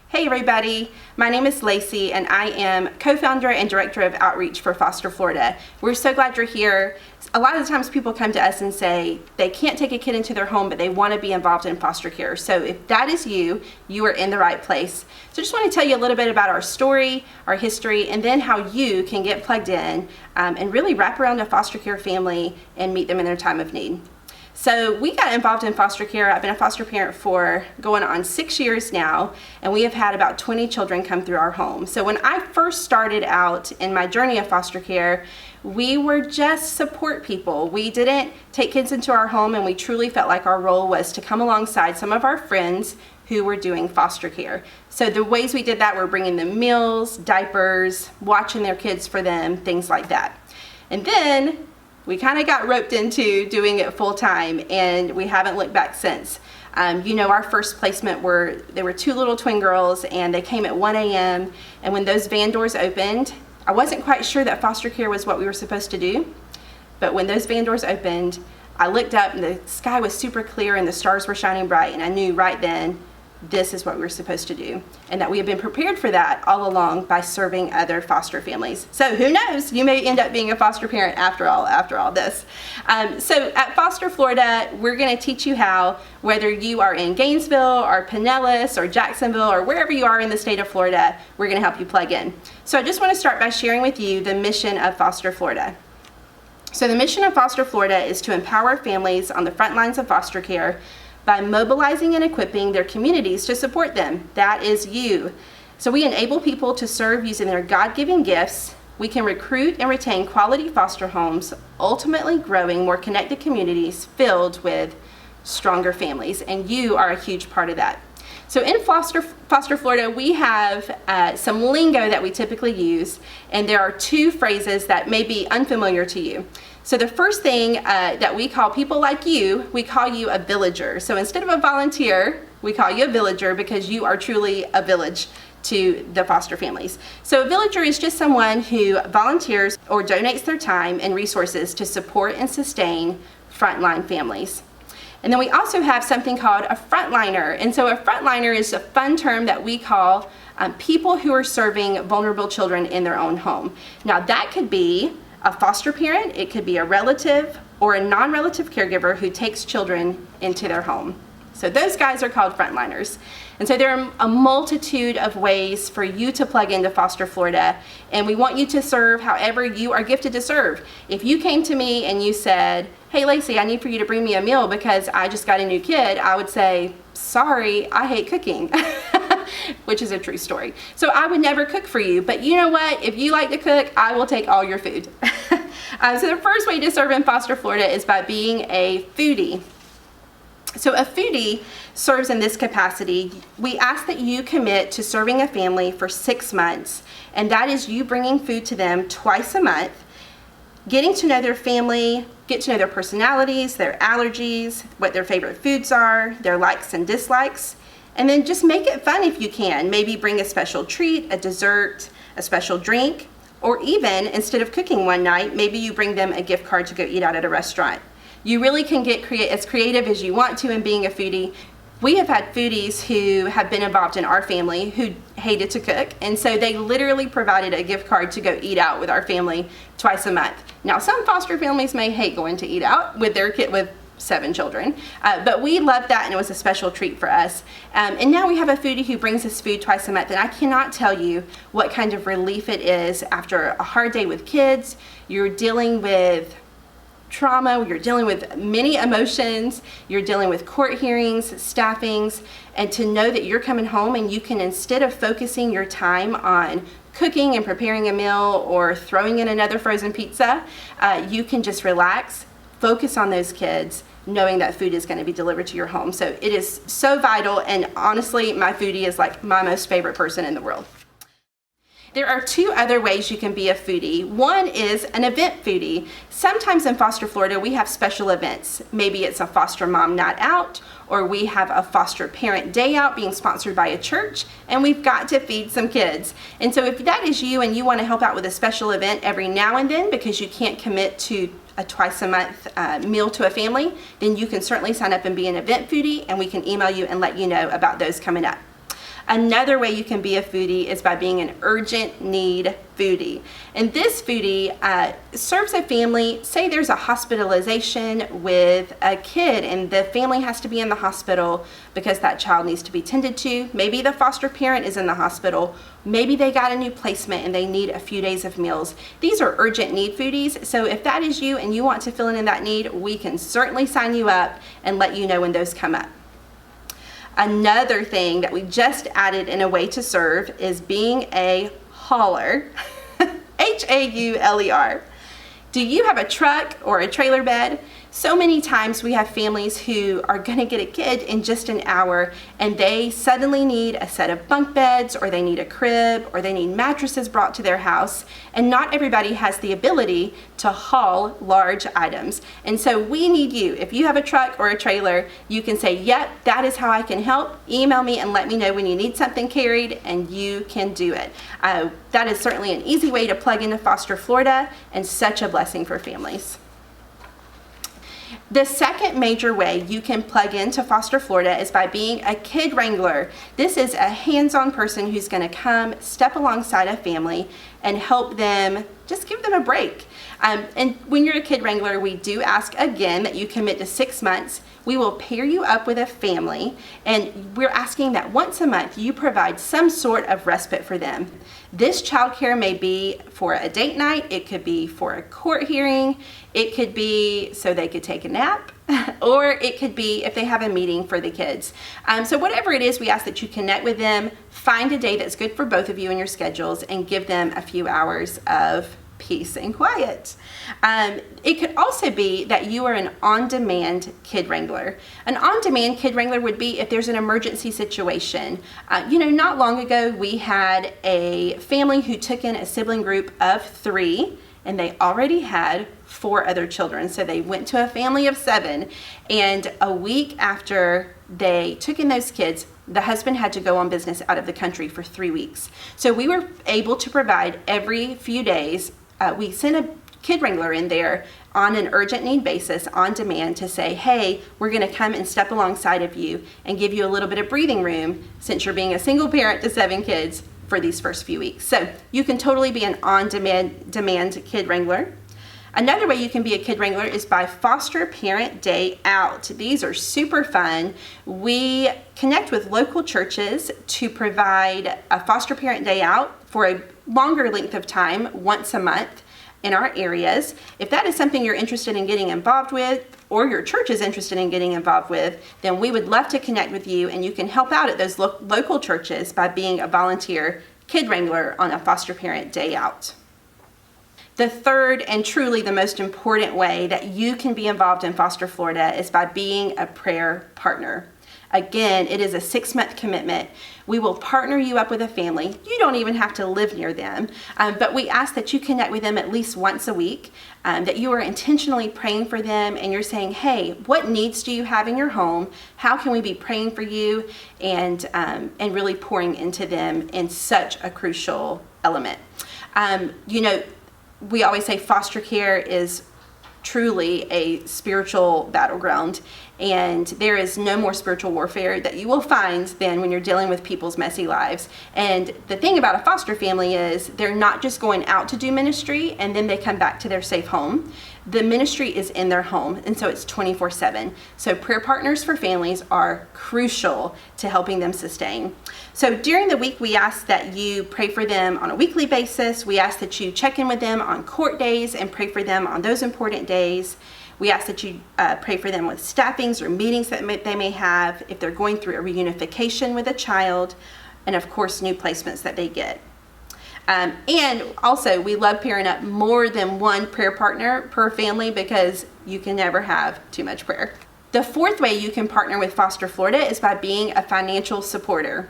Hey everybody, my name is Lacey and I am co-founder and director of outreach for Foster Florida. We're so glad you're here. A lot of the times people come to us and say they can't take a kid into their home but they want to be involved in foster care. So if that is you, you are in the right place. So I just want to tell you a little bit about our story, our history, and then how you can get plugged in and really wrap around a foster care family and meet them in their time of need. So we got involved in foster care. I've been a foster parent for going on 6 years now, and we have had about 20 children come through our home. So when I first started out in my journey of foster care, we were just support people. We didn't take kids into our home, and we truly felt like our role was to come alongside some of our friends who were doing foster care. So the ways we did that were bringing them meals, diapers, watching their kids for them, things like that. And then we kind of got roped into doing it full time, and we haven't looked back since. Our first placement there were two little twin girls, and they came at 1 a.m. And when those van doors opened, I wasn't quite sure that foster care was what we were supposed to do. But when those van doors opened, I looked up and the sky was super clear and the stars were shining bright, and I knew right then this is what we were supposed to do, and that we have been prepared for that all along by serving other foster families. So who knows, you may end up being a foster parent after all this. So at Foster Florida, we're going to teach you how, whether you are in Gainesville or Pinellas or Jacksonville or wherever you are in the state of Florida, we're going to help you plug in. So I just want to start by sharing with you the mission of Foster Florida. So the mission of Foster Florida is to empower families on the front lines of foster care by mobilizing and equipping their communities to support them. That is you. So we enable people to serve using their God-given gifts. We can recruit and retain quality foster homes, ultimately growing more connected communities filled with stronger families, and you are a huge part of that. So in Foster Florida, we have some lingo that we typically use, and there are two phrases that may be unfamiliar to you. So the first thing that we call people like you, we call you a villager. So instead of a volunteer, we call you a villager because you are truly a village to the foster families. So a villager is just someone who volunteers or donates their time and resources to support and sustain frontline families. And then we also have something called a frontliner. And so a frontliner is a fun term that we call people who are serving vulnerable children in their own home. Now that could be a foster parent, it could be a relative, or a non-relative caregiver who takes children into their home. So those guys are called frontliners. And so there are a multitude of ways for you to plug into Foster Florida, and we want you to serve however you are gifted to serve. If you came to me and you said, "Hey Lacey, I need for you to bring me a meal because I just got a new kid," I would say, "Sorry, I hate cooking." Which is a true story. So I would never cook for you, but you know what? If you like to cook, I will take all your food. So the first way to serve in Foster Florida is by being a foodie. So a foodie serves in this capacity. We ask that you commit to serving a family for 6 months, and that is you bringing food to them twice a month, getting to know their family, get to know their personalities, their allergies, what their favorite foods are, their likes and dislikes, and then just make it fun if you can. Maybe bring a special treat, a dessert, a special drink, or even instead of cooking one night, maybe you bring them a gift card to go eat out at a restaurant. You really can get as creative as you want to in being a foodie. We have had foodies who have been involved in our family who hated to cook, and so they literally provided a gift card to go eat out with our family twice a month. Now, some foster families may hate going to eat out with their kid with 7 children, but we loved that, and it was a special treat for us. And now we have a foodie who brings us food twice a month, and I cannot tell you what kind of relief it is after a hard day with kids. You're dealing with trauma, you're dealing with many emotions, you're dealing with court hearings, staffings, and to know that you're coming home and you can, instead of focusing your time on cooking and preparing a meal or throwing in another frozen pizza, you can just relax, focus on those kids, knowing that food is going to be delivered to your home. So it is so vital, and honestly, my foodie is like my most favorite person in the world. There are 2 other ways you can be a foodie. One is an event foodie. Sometimes in Foster Florida, we have special events. Maybe it's a foster mom night out, or we have a foster parent day out being sponsored by a church, and we've got to feed some kids. And so if that is you and you want to help out with a special event every now and then because you can't commit to a twice a month meal to a family, then you can certainly sign up and be an event foodie, and we can email you and let you know about those coming up. Another way you can be a foodie is by being an urgent need foodie. And this foodie serves a family, say there's a hospitalization with a kid and the family has to be in the hospital because that child needs to be tended to. Maybe the foster parent is in the hospital. Maybe they got a new placement and they need a few days of meals. These are urgent need foodies. So if that is you and you want to fill in that need, we can certainly sign you up and let you know when those come up. Another thing that we just added in a way to serve is being a hauler, H-A-U-L-E-R. Do you have a truck or a trailer bed? So many times we have families who are going to get a kid in just an hour and they suddenly need a set of bunk beds, or they need a crib, or they need mattresses brought to their house, and not everybody has the ability to haul large items. And so we need you. If you have a truck or a trailer, you can say, yep, that is how I can help. Email me and let me know when you need something carried, and you can do it. That is certainly an easy way to plug into Foster Florida and such a blessing for families. The second major way you can plug into Foster Florida is by being a kid wrangler. This is a hands-on person who's going to come, step alongside a family, and help them, just give them a break. And when you're a kid wrangler, we do ask again that you commit to 6 months. We will pair you up with a family, and we're asking that once a month you provide some sort of respite for them. This childcare may be for a date night, it could be for a court hearing, it could be so they could take a nap, or it could be if they have a meeting for the kids. So whatever it is, we ask that you connect with them, find a day that's good for both of you in your schedules, and give them a few hours of peace and quiet. It could also be that you are an on-demand kid wrangler. An on-demand kid wrangler would be if there's an emergency situation. Not long ago we had a family who took in a sibling group of 3, and they already had 4 other children. So they went to a family of 7, and a week after they took in those kids, the husband had to go on business out of the country for 3 weeks. So we were able to provide every few days, we sent a kid wrangler in there on an urgent need basis on demand to say, hey, we're going to come and step alongside of you and give you a little bit of breathing room since you're being a single parent to 7 kids for these first few weeks. So you can totally be an on-demand kid wrangler. Another way you can be a kid wrangler is by Foster Parent Day Out. These are super fun. We connect with local churches to provide a Foster Parent Day Out for a longer length of time, once a month in our areas. If that is something you're interested in getting involved with, or your church is interested in getting involved with, then we would love to connect with you, and you can help out at those local churches by being a volunteer kid wrangler on a Foster Parent Day Out. The third and truly the most important way that you can be involved in Foster Florida is by being a prayer partner. Again, it is a 6-month commitment. We will partner you up with a family. You don't even have to live near them, but we ask that you connect with them at least once a week, that you are intentionally praying for them, and you're saying, hey, what needs do you have in your home? How can we be praying for you? And really pouring into them in such a crucial element. We always say foster care is truly a spiritual battleground, and there is no more spiritual warfare that you will find than when you're dealing with people's messy lives. And the thing about a foster family is they're not just going out to do ministry and then they come back to their safe home. The ministry is in their home, and so it's 24/7. So prayer partners for families are crucial to helping them sustain. So during the week, we ask that you pray for them on a weekly basis. We ask that you check in with them on court days and pray for them on those important days. We ask that you pray for them with staffings or meetings that they may have, if they're going through a reunification with a child, and of course, new placements that they get. And also, we love pairing up more than one prayer partner per family because you can never have too much prayer. The fourth way you can partner with Foster Florida is by being a financial supporter.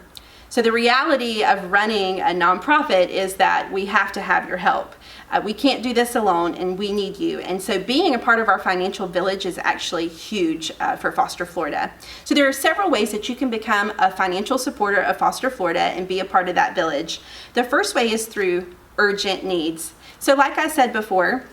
So the reality of running a nonprofit is that we have to have your help. We can't do this alone, and we need you. And so being a part of our financial village is actually huge for Foster Florida. So there are several ways that you can become a financial supporter of Foster Florida and be a part of that village. The first way is through urgent needs. So like I said before,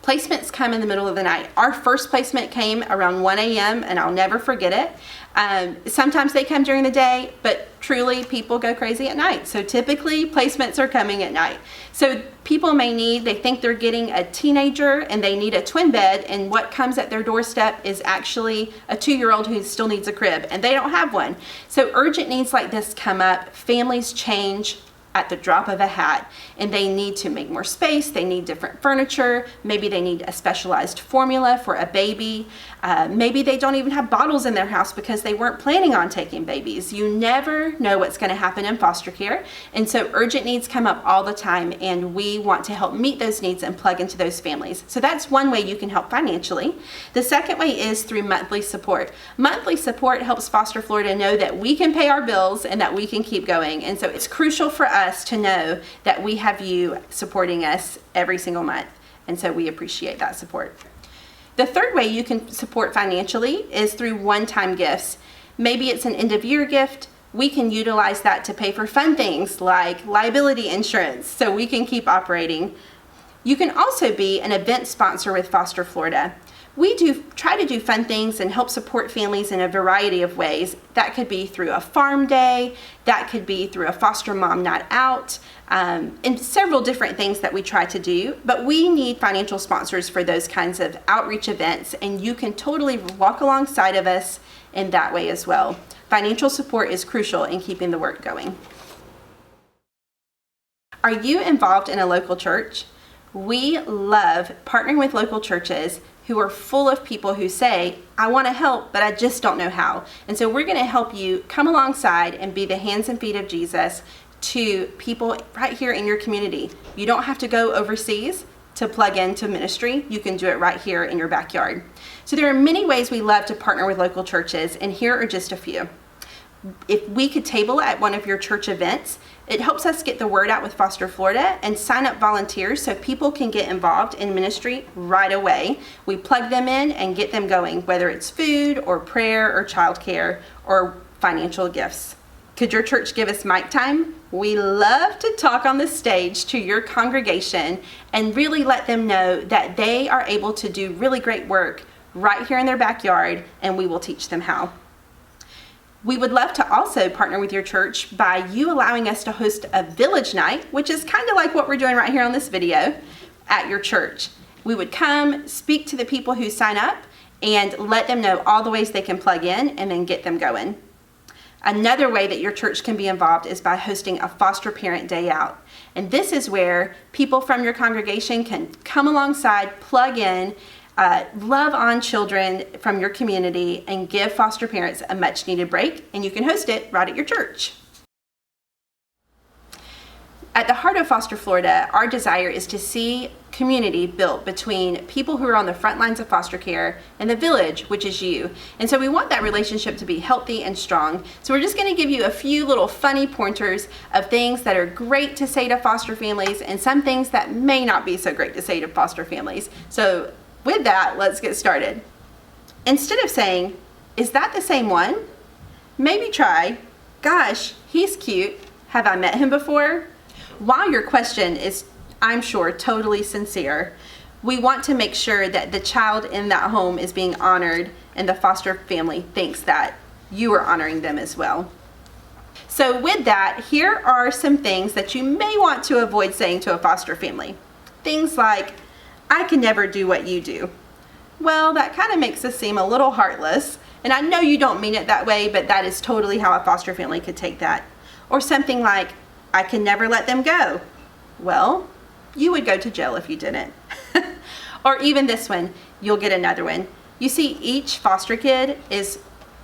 Placements come in the middle of the night. Our first placement came around 1 a.m. and I'll never forget it. Sometimes they come during the day, but truly people go crazy at night. So typically placements are coming at night. So people they think they're getting a teenager and they need a twin bed, and what comes at their doorstep is actually a 2-year-old who still needs a crib and they don't have one. So urgent needs like this come up. Families change at the drop of a hat, and they need to make more space. They need different furniture. Maybe they need a specialized formula for a baby. Maybe they don't even have bottles in their house because they weren't planning on taking babies. You never know what's going to happen in foster care, and so urgent needs come up all the time, and we want to help meet those needs and plug into those families. So that's one way you can help financially. The second way is through monthly support. Monthly support helps Foster Florida know that we can pay our bills and that we can keep going, and so it's crucial for us to know that we have you supporting us every single month, and so we appreciate that support. The third way you can support financially is through one-time gifts. Maybe it's an end-of-year gift. We can utilize that to pay for fun things like liability insurance so we can keep operating. You can also be an event sponsor with Foster Florida. We try to do fun things and help support families in a variety of ways. That could be through a farm day, that could be through a foster mom night out, and several different things that we try to do. But we need financial sponsors for those kinds of outreach events, and you can totally walk alongside of us in that way as well. Financial support is crucial in keeping the work going. Are you involved in a local church? We love partnering with local churches who are full of people who say, I want to help, but I just don't know how. And so we're going to help you come alongside and be the hands and feet of Jesus to people right here in your community. You don't have to go overseas to plug into ministry. You can do it right here in your backyard. So there are many ways we love to partner with local churches, and here are just a few. If we could table at one of your church events, it helps us get the word out with Foster Florida and sign up volunteers so people can get involved in ministry right away. We plug them in and get them going, whether it's food or prayer or childcare or financial gifts. Could your church give us mic time? We love to talk on the stage to your congregation and really let them know that they are able to do really great work right here in their backyard, and we will teach them how. We would love to also partner with your church by you allowing us to host a village night, which is kind of like what we're doing right here on this video, at your church. We would come, speak to the people who sign up, and let them know all the ways they can plug in and then get them going. Another way that your church can be involved is by hosting a foster parent day out. And this is where people from your congregation can come alongside, plug in, love on children from your community, and give foster parents a much needed break, and you can host it right at your church. At the heart of Foster Florida, our desire is to see community built between people who are on the front lines of foster care and the village, which is you. And so we want that relationship to be healthy and strong. So we're just going to give you a few little funny pointers of things that are great to say to foster families and some things that may not be so great to say to foster families. So with that, let's get started. Instead of saying, "Is that the same one?" maybe try, "Gosh, he's cute. Have I met him before?" While your question is, I'm sure, totally sincere, we want to make sure that the child in that home is being honored and the foster family thinks that you are honoring them as well. So with that, here are some things that you may want to avoid saying to a foster family. Things like, "I can never do what you do." Well, that kind of makes us seem a little heartless, and I know you don't mean it that way, but that is totally how a foster family could take that. Or something like, "I can never let them go." Well, you would go to jail if you didn't. Or even this one, you'll get another one. You see, each foster kid is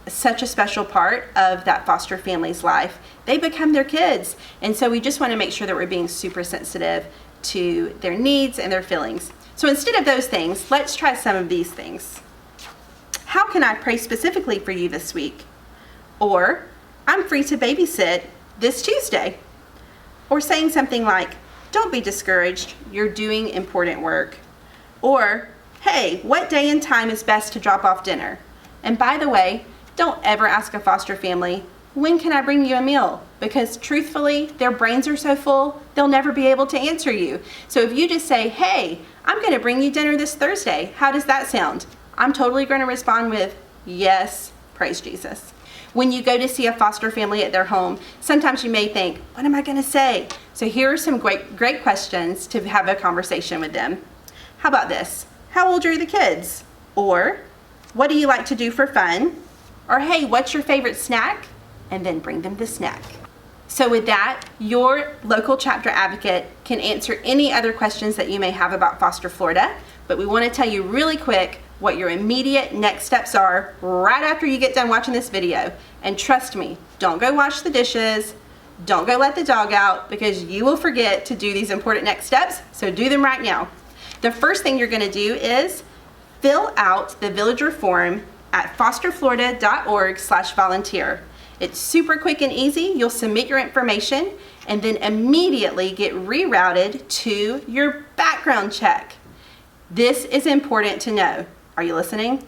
such a special part of that foster family's life. They become their kids, and so we just want to make sure that we're being super sensitive to their needs and their feelings. So instead of those things, let's try some of these things. "How can I pray specifically for you this week?" Or, "I'm free to babysit this Tuesday." Or saying something like, "Don't be discouraged, you're doing important work." Or, "Hey, what day and time is best to drop off dinner?" And by the way, don't ever ask a foster family, when can I bring you a meal? Because truthfully, their brains are so full, they'll never be able to answer you. So if you just say, hey, I'm gonna bring you dinner this Thursday, how does that sound? I'm totally gonna respond with, yes, praise Jesus. When you go to see a foster family at their home, sometimes you may think, what am I gonna say? So here are some great questions to have a conversation with them. How about this? How old are the kids? Or, what do you like to do for fun? Or, hey, what's your favorite snack? And then bring them the snack. So with that, your local chapter advocate can answer any other questions that you may have about Foster Florida, but we want to tell you really quick what your immediate next steps are right after you get done watching this video. And trust me, don't go wash the dishes, don't go let the dog out, because you will forget to do these important next steps, so do them right now. The first thing you're going to do is fill out the villager form at fosterflorida.org/volunteer. It's super quick and easy. You'll submit your information and then immediately get rerouted to your background check. This is important to know. Are you listening?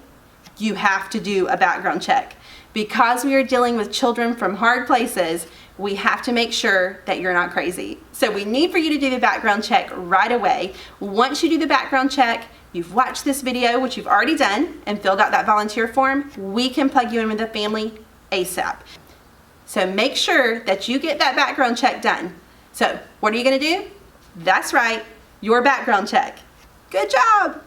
You have to do a background check. Because we are dealing with children from hard places, we have to make sure that you're not crazy. So we need for you to do the background check right away. Once you do the background check, you've watched this video, which you've already done, and filled out that volunteer form, we can plug you in with the family ASAP. So make sure that you get that background check done. So what are you gonna do? That's right, your background check. Good job.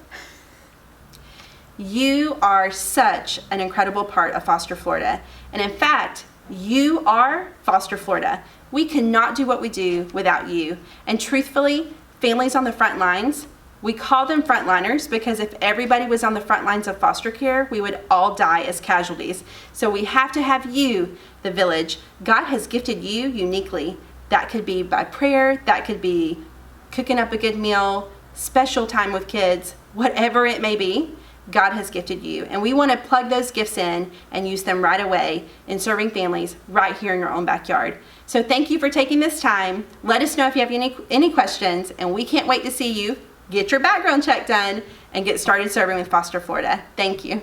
You are such an incredible part of Foster Florida. And in fact, you are Foster Florida. We cannot do what we do without you. And truthfully, families on the front lines, we call them frontliners because if everybody was on the front lines of foster care, we would all die as casualties. So we have to have you, the village. God has gifted you uniquely. That could be by prayer, that could be cooking up a good meal, special time with kids, whatever it may be. God has gifted you, and we want to plug those gifts in and use them right away in serving families right here in your own backyard. So thank you for taking this time. Let us know if you have any questions, and we can't wait to see you get your background check done and get started serving with Foster Florida. Thank you.